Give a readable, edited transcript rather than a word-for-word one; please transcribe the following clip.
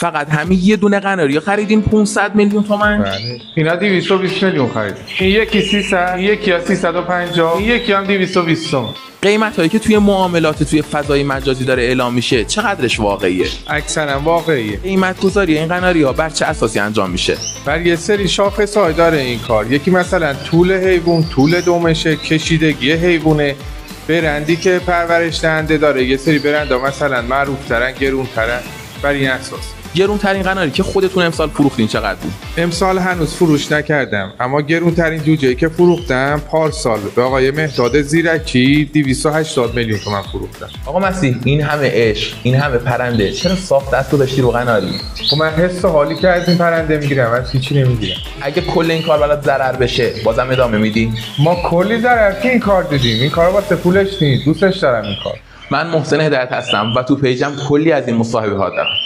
فقط همین یه دونه قناری خریدین 500 میلیون تومان. بله. اینا 220 میلیون خرید. این یکی 300، این یکی 350، این یکی هم 220. قیمت هایی که توی معاملات توی فضای مجازی داره اعلام میشه چقدرش واقعیه؟ اکثرا واقعیه. قیمت گذاری این قناری ها بر چه اساسی انجام میشه؟ بر یه سری شاخص‌های داره این کار. یکی مثلا طول حیوان، طول دمشه، کشیدگی حیوانه، برندی که پرورش دهنده داره. یه سری برندها مثلا معروف ترن، گرون ترن. بر این اساس گرون ترین قناری که خودتون امسال فروختین چقدر بود؟ امسال هنوز فروش نکردم، اما گرون ترین جوجه‌ای که فروختم پارسال به آقای مهداد زیرکی 280 میلیون تومان فروختم. آقا مسیح، این همه عشق، این همه پرنده، چرا صاف دست گذاشتی رو قناری؟ خب من حس و حالی که از این پرنده میگیرم، از هیچی نمیگیرم. اگه کل این کار برات ضرر بشه بازم ادامه میدی؟ ما کلی ضرر که این کار دیدیم. این کار واسه پولش نیست، دوستش دارم این کار. من محسن هدایت هستم و تو پیجم کلی از این مصاحبه ها دارم.